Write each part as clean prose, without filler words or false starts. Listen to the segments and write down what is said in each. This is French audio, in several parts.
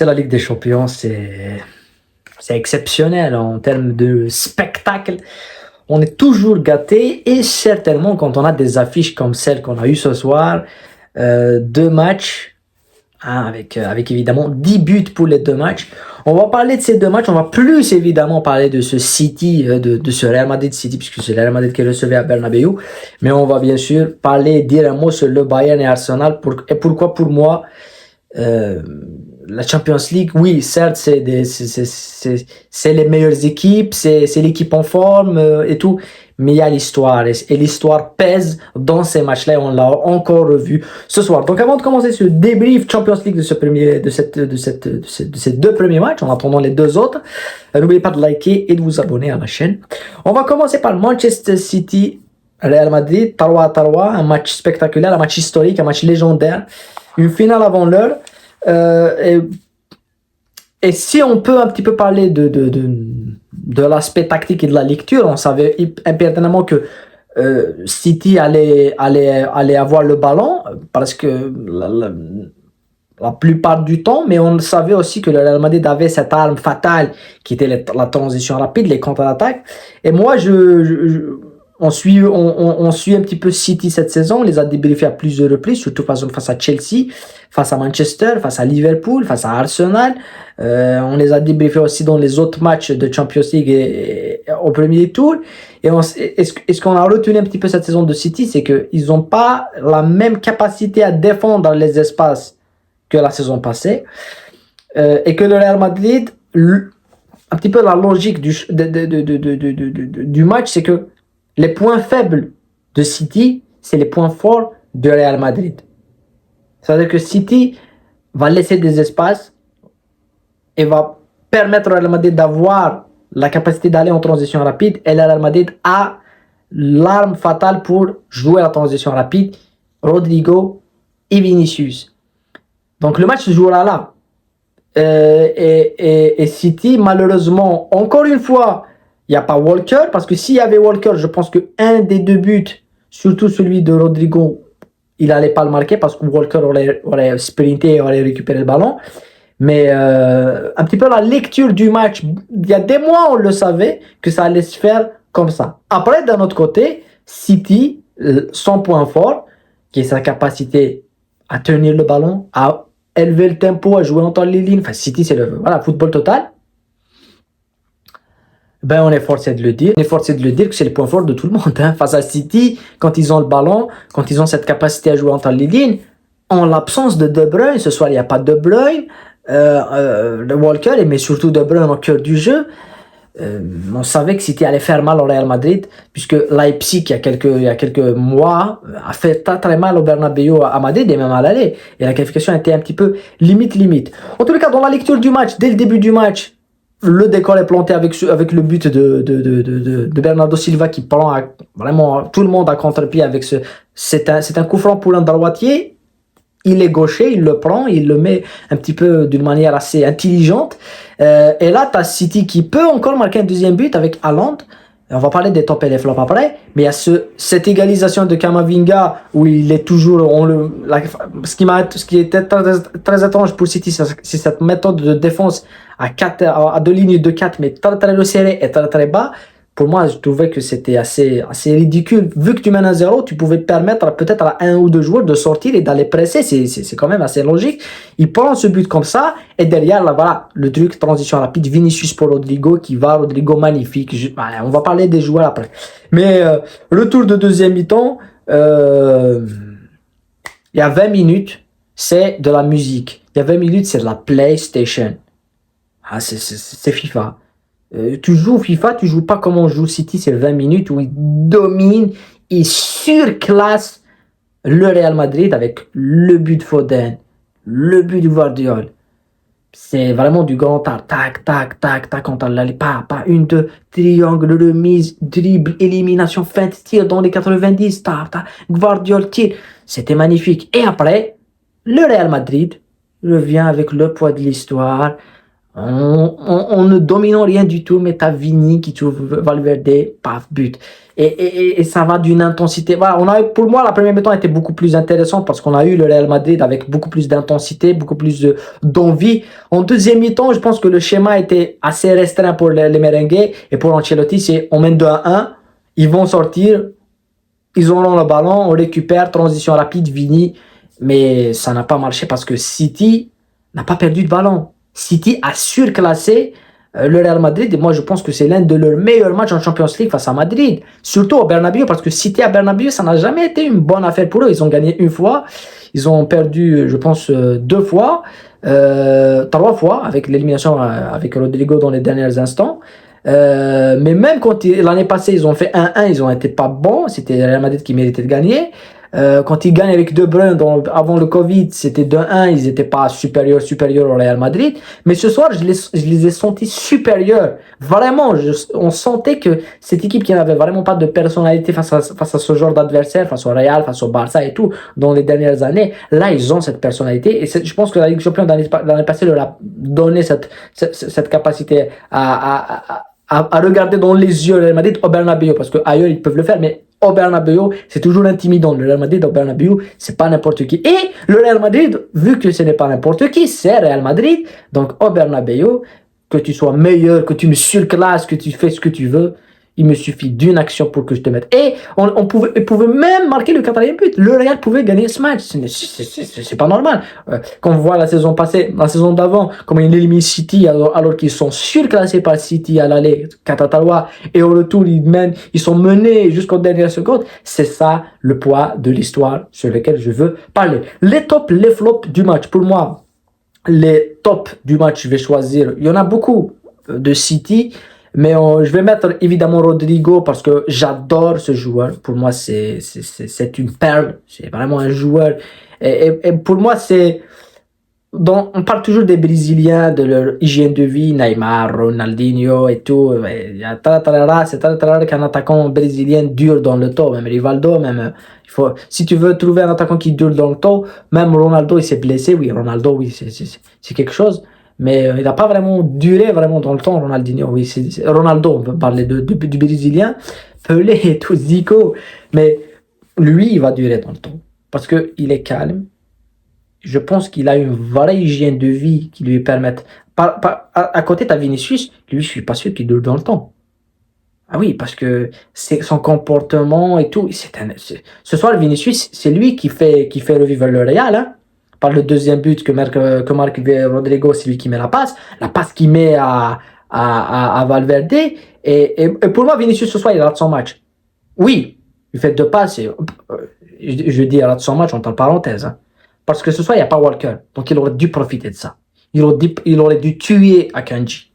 C'est la Ligue des Champions, c'est exceptionnel en termes de spectacle. On est toujours gâté et certainement quand on a des affiches comme celle qu'on a eue ce soir, deux matchs, hein, avec évidemment 10 buts pour les deux matchs. On va parler de ces deux matchs, on va plus évidemment parler de ce City, de ce Real Madrid City, puisque c'est le Real Madrid qui recevait à Bernabeu, mais on va bien sûr dire un mot sur le Bayern et Arsenal. Et pourquoi pour moi la Champions League, oui, certes, c'est les meilleures équipes, c'est l'équipe en forme et tout, mais il y a l'histoire et l'histoire pèse dans ces matchs-là et on l'a encore revu ce soir. Donc avant de commencer ce débrief Champions League de ces deux premiers matchs, en attendant les deux autres, n'oubliez pas de liker et de vous abonner à la chaîne. On va commencer par Manchester City, Real Madrid, Tarwa à Tarwa, un match spectaculaire, un match historique, un match légendaire, une finale avant l'heure. Et si on peut un petit peu parler de l'aspect tactique et de la lecture, on savait impertinemment que City allait avoir le ballon parce que la plupart du temps, mais on savait aussi que le Real Madrid avait cette arme fatale qui était la transition rapide, les contre-attaques. Et moi, on suit un petit peu City cette saison, on les a débriefés à plusieurs reprises, surtout face à Chelsea, face à Manchester, face à Liverpool, face à Arsenal. On les a débriefés aussi dans les autres matchs de Champions League et au premier tour. Et ce qu'on a retenu un petit peu cette saison de City, c'est qu'ils n'ont pas la même capacité à défendre les espaces que la saison passée. Et que le Real Madrid, un petit peu la logique du match, c'est que les points faibles de City, c'est les points forts de Real Madrid. C'est-à-dire que City va laisser des espaces et va permettre au Real Madrid d'avoir la capacité d'aller en transition rapide. Et le Real Madrid a l'arme fatale pour jouer la transition rapide, Rodrigo et Vinicius. Donc le match se jouera là. Et City, malheureusement, encore une fois, il n'y a pas Walker, parce que s'il y avait Walker, je pense qu'un des deux buts, surtout celui de Rodrigo, il n'allait pas le marquer parce que Walker aurait sprinté et aurait récupéré le ballon. Mais un petit peu la lecture du match, il y a des mois, on le savait que ça allait se faire comme ça. Après, d'un autre côté, City, son point fort, qui est sa capacité à tenir le ballon, à élever le tempo, à jouer entre les lignes. Enfin, City, c'est le football total. Ben, on est forcé de le dire. On est forcé de le dire que c'est le point fort de tout le monde. Hein. Face à City, quand ils ont le ballon, quand ils ont cette capacité à jouer entre les lignes, en l'absence de De Bruyne, ce soir, il n'y a pas De Bruyne, de Walker, mais surtout De Bruyne au cœur du jeu. On savait que City allait faire mal au Real Madrid, puisque Leipzig, il y a quelques mois, a fait très très mal au Bernabeu à Madrid et même à l'aller. Et la qualification était un petit peu limite. En tout cas, dans la lecture du match, dès le début du match, le décor est planté avec le but de Bernardo Silva qui prend vraiment tout le monde à contre-pied avec c'est un coup franc pour un droitier. Il est gaucher, il le prend, il le met un petit peu d'une manière assez intelligente. Et là, tu as City qui peut encore marquer un deuxième but avec Haaland. On va parler des tops et des flops après. Mais il y a cette égalisation de Camavinga où il est toujours... ce qui était très étrange pour City, c'est cette méthode de défense à deux lignes de 4, mais très très resserré et très très bas. Pour moi, je trouvais que c'était assez ridicule. Vu que tu mènes à 0, tu pouvais te permettre peut-être à un ou deux joueurs de sortir et d'aller presser. C'est quand même assez logique. Il prend ce but comme ça. Et derrière, là, voilà, le truc, transition rapide. Vinicius pour Rodrigo qui va. Rodrigo magnifique. On va parler des joueurs après. Mais retour de deuxième mi-temps. Il y a 20 minutes, c'est de la musique. Il y a 20 minutes, c'est de la PlayStation. Ah, c'est FIFA. Tu joues FIFA, tu joues pas comme on joue City, c'est 20 minutes où il domine, il surclasse le Real Madrid avec le but de Foden, le but de Guardiola. C'est vraiment du grand art. Tac, tac, tac, tac, on t'allait pas, une, deux, triangle, remise, dribble, élimination, feinte, tir dans les 90, tac, tac, Guardiola, tir. C'était magnifique. Et après, le Real Madrid revient avec le poids de l'histoire, On ne dominant rien du tout, mais t'as Vini qui trouve Valverde, paf, but. Et ça va d'une intensité. Voilà, pour moi, la première mi-temps était beaucoup plus intéressante parce qu'on a eu le Real Madrid avec beaucoup plus d'intensité, beaucoup plus d'envie. En deuxième mi-temps, je pense que le schéma était assez restreint pour les merengues et pour Ancelotti, c'est on mène 2-1, ils vont sortir, ils auront le ballon, on récupère, transition rapide, Vini. Mais ça n'a pas marché parce que City n'a pas perdu de ballon. City a surclassé le Real Madrid et moi je pense que c'est l'un de leurs meilleurs matchs en Champions League face à Madrid. Surtout au Bernabéu parce que City à Bernabéu ça n'a jamais été une bonne affaire pour eux. Ils ont gagné une fois, ils ont perdu je pense deux fois, trois fois avec l'élimination avec Rodrigo dans les derniers instants. Mais même quand l'année passée ils ont fait 1-1, ils ont été pas bons. C'était le Real Madrid qui méritait de gagner. Quand ils gagnent avec De Bruyne avant le Covid, c'était 2-1, ils n'étaient pas supérieurs au Real Madrid. Mais ce soir, je les ai sentis supérieurs. Vraiment, on sentait que cette équipe qui n'avait vraiment pas de personnalité face à ce genre d'adversaire, face au Real, face au Barça et tout, dans les dernières années, là, ils ont cette personnalité. Et je pense que la Ligue des Champions l'année passée leur a donné cette capacité à regarder dans les yeux le Real Madrid au Bernabéu, parce qu'ailleurs, ils peuvent le faire, mais au Bernabéu, c'est toujours intimidant. Le Real Madrid au Bernabéu, c'est pas n'importe qui. Et le Real Madrid, vu que ce n'est pas n'importe qui, c'est Real Madrid. Donc au Bernabéu, que tu sois meilleur, que tu me surclasses, que tu fais ce que tu veux, il me suffit d'une action pour que je te mette. Et on pouvait même marquer le quatrième but. Le Real pouvait gagner ce match. C'est pas normal. Quand on voit la saison passée, la saison d'avant, comment ils éliminent City alors qu'ils sont surclassés par City à l'aller, Catatawa, et au retour, ils sont menés jusqu'aux dernières secondes. C'est ça le poids de l'histoire sur lequel je veux parler. Les tops, les flops du match. Pour moi, les tops du match, je vais choisir. Il y en a beaucoup de City. Mais je vais mettre évidemment Rodrigo parce que j'adore ce joueur. Pour moi, c'est une perle. C'est vraiment un joueur. Et pour moi, on parle toujours des Brésiliens, de leur hygiène de vie, Neymar, Ronaldinho et tout. Il y a c'est qu'un attaquant brésilien dur dans le temps. Même Rivaldo, même, si tu veux trouver un attaquant qui dure dans le temps, même Ronaldo, il s'est blessé. Oui, Ronaldo, oui, c'est quelque chose. Mais il n'a pas vraiment duré vraiment dans le temps, Ronaldinho. Oui, Ronaldo, on peut parler du Brésilien, Pelé et tout, Zico. Mais lui, il va durer dans le temps. Parce qu'il est calme. Je pense qu'il a une vraie hygiène de vie qui lui permette. À côté, tu as Vinicius, lui, je suis pas sûr qu'il dure dans le temps. Ah oui, parce que c'est son comportement et tout. Ce soir, Vinicius, c'est lui qui fait revivre le Real. Hein. Par le deuxième but que marque Rodrigo, c'est lui qui met la passe qu'il met à Valverde. Et pour moi, Vinicius, ce soir, il rate son match. Oui, il fait deux passes. Je dis il rate son match entre parenthèses. Hein. Parce que ce soir, il n'y a pas Walker. Donc, il aurait dû profiter de ça. Il aurait dû tuer Akanji.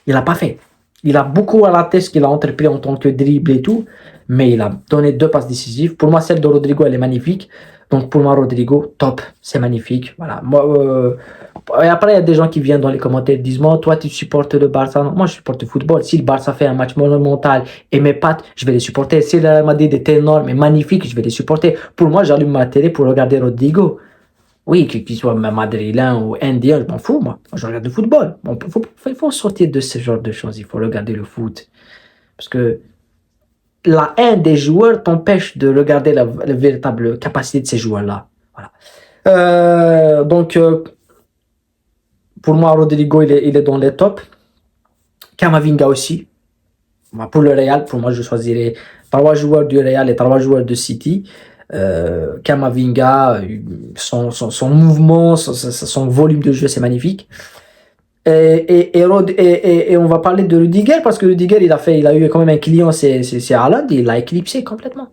Il l'a pas fait. Il a beaucoup raté ce qu'il a entrepris en tant que dribble et tout, mais il a donné deux passes décisives. Pour moi, celle de Rodrigo, elle est magnifique. Donc pour moi, Rodrigo, top, c'est magnifique. Voilà. Moi, et après, il y a des gens qui viennent dans les commentaires et disent moi, toi, tu supportes le Barça. Non, moi, je supporte le football. Si le Barça fait un match monumental et mes pattes, je vais les supporter. Si le Real Madrid est énorme et magnifique, je vais les supporter. Pour moi, j'allume ma télé pour regarder Rodrigo. Oui, qu'il soit madrilène ou indien, je m'en fous, moi. Moi, je regarde le football. Bon, il faut sortir de ce genre de choses. Il faut regarder le foot. Parce que la haine des joueurs t'empêche de regarder la véritable capacité de ces joueurs-là. Voilà. Pour moi, Rodrigo, il est dans les tops. Camavinga aussi. Pour le Real, pour moi, je choisirais trois joueurs du Real et trois joueurs de City. Camavinga, son mouvement, son volume de jeu, c'est magnifique. Et on va parler de Rudiger parce que Rudiger, il a eu quand même un client, c'est Haaland, il l'a éclipsé complètement.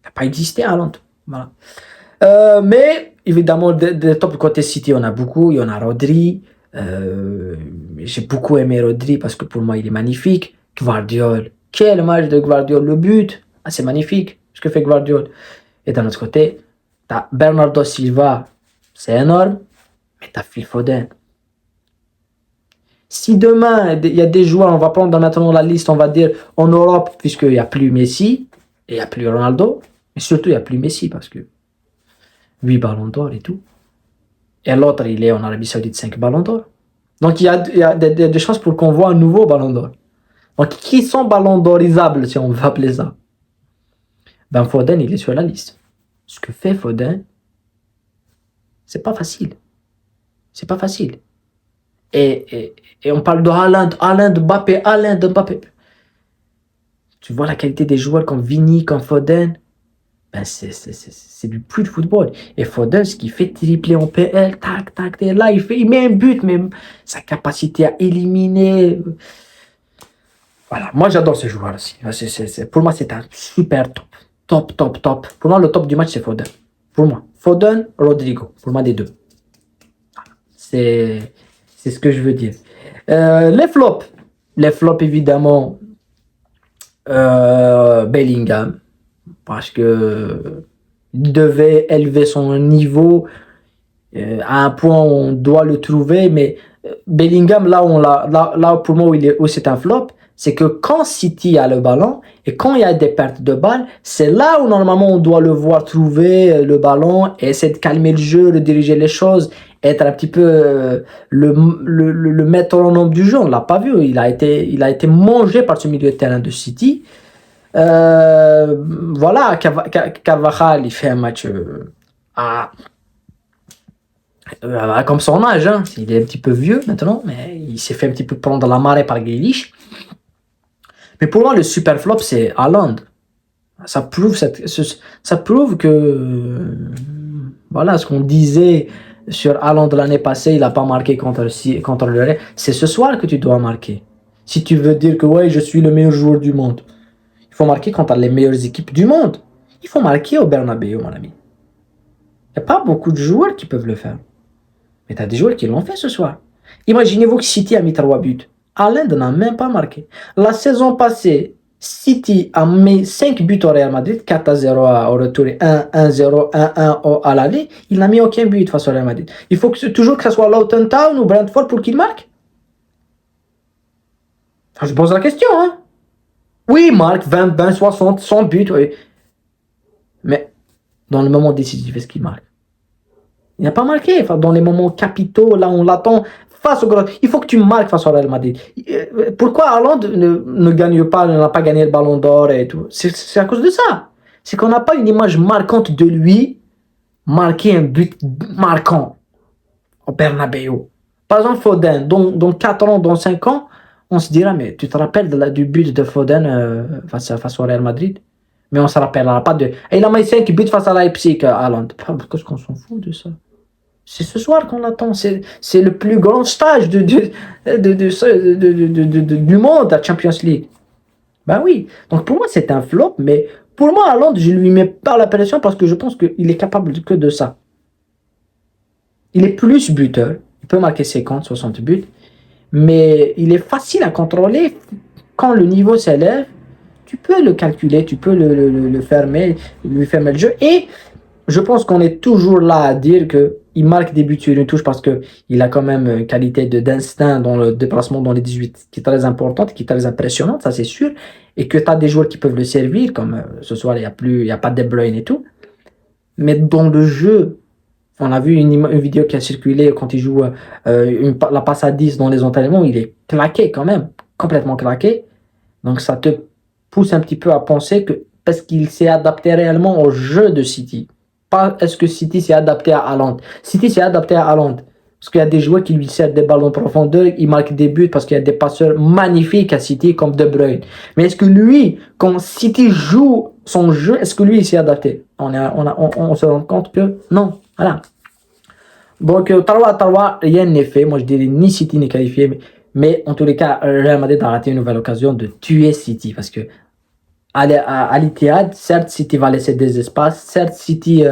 Il n'a pas existé Haaland. Voilà. Mais évidemment, des top côté City, on a beaucoup. Il y en a Rodri. J'ai beaucoup aimé Rodri parce que pour moi, il est magnifique. Gvardiol. Quel match de Gvardiol. Le but, c'est magnifique ce que fait Gvardiol. Et d'un autre côté, tu as Bernardo Silva, c'est énorme, mais tu as Phil Foden. Si demain, il y a des joueurs, on va prendre maintenant la liste, on va dire en Europe, puisqu'il n'y a plus Messi, et il n'y a plus Ronaldo, mais surtout il n'y a plus Messi, parce que 8 ballons d'or et tout. Et l'autre, il est en Arabie Saoudite 5 ballons d'or. Donc il y a des chances pour qu'on voit un nouveau ballon d'or. Donc qui sont ballon d'orisables, si on veut appeler ça? Ben Foden, il est sur la liste. Ce que fait Foden, c'est pas facile. C'est pas facile. Et on parle de Haaland, Mbappé. Tu vois la qualité des joueurs comme Vini, comme Foden, ben c'est du plus de football. Et Foden, ce qu'il fait tripler en PL, tac, tac, et là, il met un but, mais sa capacité à éliminer. Voilà, moi j'adore ce joueur aussi. Pour moi, c'est un super top. Top. Pour moi, le top du match, c'est Foden. Pour moi. Foden, Rodrigo. Pour moi, des deux. C'est ce que je veux dire. Les flops. Les flops, évidemment, Bellingham. Parce que il devait élever son niveau à un point où on doit le trouver. Mais Bellingham, là pour moi, où c'est un flop, c'est que quand City a le ballon et quand il y a des pertes de balles, c'est là où normalement on doit le voir trouver le ballon et essayer de calmer le jeu, de diriger les choses, être un petit peu le métronome du jeu. On l'a pas vu, il a été mangé par ce milieu de terrain de City. Voilà, Carvajal, il fait un match comme son âge, hein. Il est un petit peu vieux maintenant, mais il s'est fait un petit peu prendre la marée par Grealish. Mais pour moi, le super flop, c'est Haaland. Ça prouve que, voilà, ce qu'on disait sur Haaland l'année passée, il n'a pas marqué contre le Real. C'est ce soir que tu dois marquer. Si tu veux dire que, ouais, je suis le meilleur joueur du monde. Il faut marquer contre les meilleures équipes du monde. Il faut marquer au Bernabéu, mon ami. Il n'y a pas beaucoup de joueurs qui peuvent le faire. Mais tu as des joueurs qui l'ont fait ce soir. Imaginez-vous que City a mis 3 buts. Haaland n'a même pas marqué. La saison passée, City a mis 5 buts au Real Madrid, 4-0 au retour et 1-0, 1-1 à l'aller. Il n'a mis aucun but face au Real Madrid. Il faut toujours que ce soit Luton Town ou Brentford pour qu'il marque. Enfin, je pose la question, hein. Oui, il marque 20, 60, 100 buts, oui. Mais dans le moment décisif, est-ce qu'il marque? Il n'a pas marqué. Enfin, dans les moments capitaux, là, on l'attend face au grand. Il faut que tu marques face au Real Madrid. Pourquoi Haaland ne gagne pas, n'a pas gagné le ballon d'or et tout? C'est à cause de ça. C'est qu'on n'a pas une image marquante de lui marquer un but marquant au Bernabéu. Par exemple, Foden, dans 4 ans, dans 5 ans, on se dira, mais tu te rappelles du but de Foden face au Real Madrid? Mais on ne se rappellera pas de. Et il a mis 5 buts face à Leipzig, Haaland. Qu'est-ce qu'on s'en fout de ça? C'est ce soir qu'on attend. C'est le plus grand stage du monde, la Champions League. Ben oui. Donc pour moi, c'est un flop. Mais pour moi, Haaland, je ne lui mets pas la pression parce que je pense qu'il est capable que de ça. Il est plus buteur. Il peut marquer 50, 60 buts. Mais il est facile à contrôler quand le niveau s'élève. Tu peux le calculer, tu peux le fermer, lui fermer le jeu. Et je pense qu'on est toujours là à dire qu'il marque des buts sur une touche parce qu'il a quand même une qualité d'instinct dans le déplacement dans les 18 qui est très importante, qui est très impressionnante, ça c'est sûr. Et que tu as des joueurs qui peuvent le servir, comme ce soir il n'y a pas de De Bruyne et tout. Mais dans le jeu, on a vu une vidéo qui a circulé quand il joue la passe à 10 dans les entraînements, il est claqué quand même, complètement claqué. Donc ça te pousse un petit peu à penser que parce qu'il s'est adapté réellement au jeu de City. Pas est-ce que City s'est adapté à Haaland. City s'est adapté à Haaland. Parce qu'il y a des joueurs qui lui servent des ballons en profondeur, il marque des buts parce qu'il y a des passeurs magnifiques à City comme De Bruyne. Mais est-ce que lui, quand City joue son jeu, est-ce que lui il s'est adapté? On se rend compte que non. Voilà. Donc, Tarwa, rien n'est fait. Moi, je dirais ni City n'est qualifié. Mais en tous les cas, Real Madrid a raté une nouvelle occasion de tuer City. Parce que à l'Etihad, certes, City va laisser des espaces. Certes, City...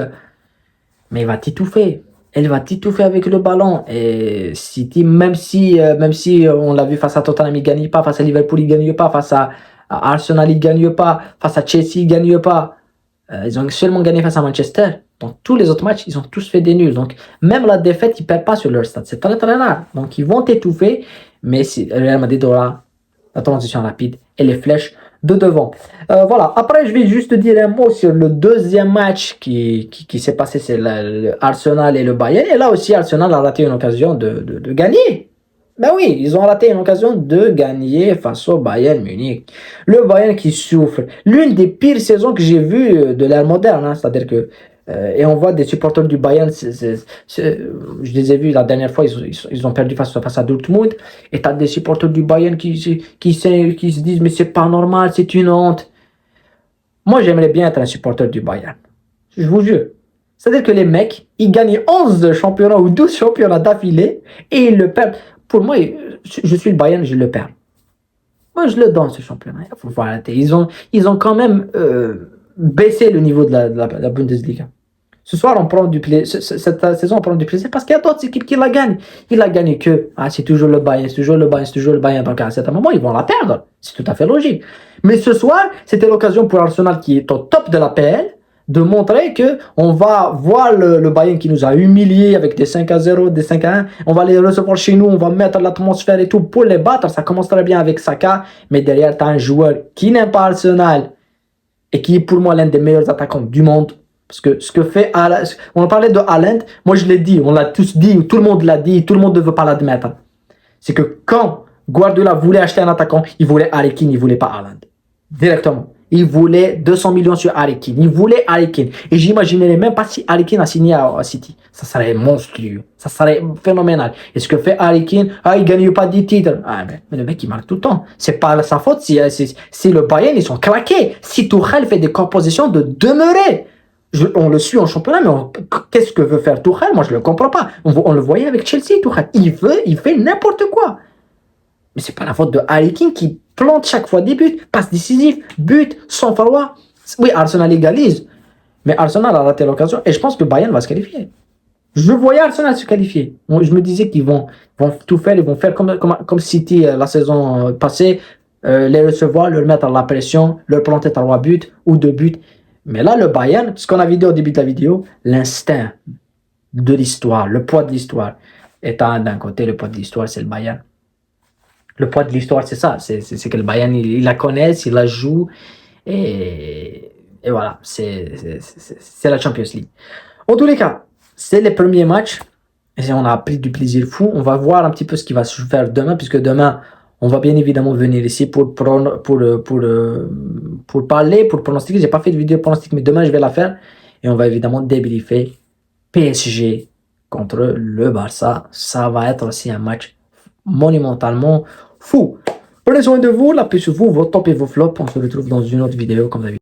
mais il va t'étouffer. Elle va t'étouffer avec le ballon. Et City, même si on l'a vu face à Tottenham, il ne gagne pas. Face à Liverpool, il ne gagne pas. Face à Arsenal, il ne gagne pas. Face à Chelsea, il ne gagne pas. Ils ont seulement gagné face à Manchester. Donc, tous les autres matchs, ils ont tous fait des nuls. Donc, même la défaite, ils ne perdent pas sur leur stade. C'est très, très rare. Donc, ils vont t'étouffer. Mais Real Madrid aura la transition rapide et les flèches de devant. Voilà. Après, je vais juste dire un mot sur le deuxième match qui s'est passé. C'est le Arsenal et le Bayern. Et là aussi, Arsenal a raté une occasion de gagner. Ben oui, ils ont raté une occasion de gagner face au Bayern Munich. Le Bayern qui souffre. L'une des pires saisons que j'ai vues de l'ère moderne. Hein. C'est-à-dire que. Et on voit des supporters du Bayern. Je les ai vus la dernière fois, ils ont perdu face à Dortmund. Et tu as des supporters du Bayern qui se disent mais c'est pas normal, c'est une honte. Moi, j'aimerais bien être un supporter du Bayern. Je vous jure. C'est-à-dire que les mecs, ils gagnent 11 championnats ou 12 championnats d'affilée et ils le perdent. Pour moi, je suis le Bayern, je le perds. Moi, je le donne ce championnat. Il faut arrêter. Ils ont quand même baissé le niveau de la Bundesliga. Ce soir, on prend du plaisir. Cette saison, on prend du plaisir parce qu'il y a d'autres équipes qui la gagnent. Il a gagné que, c'est toujours le Bayern, c'est toujours le Bayern, c'est toujours le Bayern. Donc, à un certain moment, ils vont la perdre. C'est tout à fait logique. Mais ce soir, c'était l'occasion pour Arsenal, qui est au top de la PL, de montrer que on va voir le Bayern qui nous a humiliés avec des 5-0, des 5-1. On va les recevoir chez nous, on va mettre l'atmosphère et tout pour les battre. Ça commence très bien avec Saka, mais derrière, tu as un joueur qui n'aime pas Arsenal et qui est pour moi l'un des meilleurs attaquants du monde. Parce que ce que fait Haaland, on parlait de Haaland, moi je l'ai dit, on l'a tous dit, tout le monde l'a dit, tout le monde ne veut pas l'admettre. C'est que quand Guardiola voulait acheter un attaquant, il voulait Harry Kane, il ne voulait pas Haaland. Directement. Il voulait 200 millions sur Harry Kane. Il voulait Harry Kane. Et j'imaginerais même pas si Harry Kane a signé à City. Ça serait monstrueux. Ça serait phénoménal. Et ce que fait Harry Kane, il gagne pas 10 titres. Mais le mec, il marque tout le temps. C'est pas sa faute si le Bayern, ils sont claqués. Si Tuchel fait des compositions de demeurer. On le suit en championnat, mais qu'est-ce que veut faire Tuchel? Moi, je le comprends pas. On le voyait avec Chelsea, Tuchel. Il fait n'importe quoi. Mais c'est pas la faute de Harry Kane qui plante chaque fois des buts, passe décisif, but, sans falloir. Oui, Arsenal égalise, mais Arsenal a raté l'occasion et je pense que Bayern va se qualifier. Je voyais Arsenal se qualifier. Je me disais qu'ils vont tout faire, ils vont faire comme City la saison passée, les recevoir, leur mettre la pression, leur planter 3 buts ou 2 buts. Mais là, le Bayern, ce qu'on a vu au début de la vidéo, l'instinct de l'histoire, le poids de l'histoire. Et d'un côté, le poids de l'histoire, c'est le Bayern. Le poids de l'histoire, c'est ça. C'est que le Bayern, il la connaît, il la joue. Et voilà, c'est la Champions League. En tous les cas, c'est les premiers matchs. Et on a pris du plaisir fou. On va voir un petit peu ce qui va se faire demain, puisque demain, on va bien évidemment venir ici pour parler, pour pronostiquer. J'ai pas fait de vidéo pronostic, mais demain, je vais la faire. Et on va évidemment débriefer PSG contre le Barça. Ça va être aussi un match monumentalement fou. Prenez soin de vous, la paix sur vous, vos tops et vos flops. On se retrouve dans une autre vidéo comme d'habitude.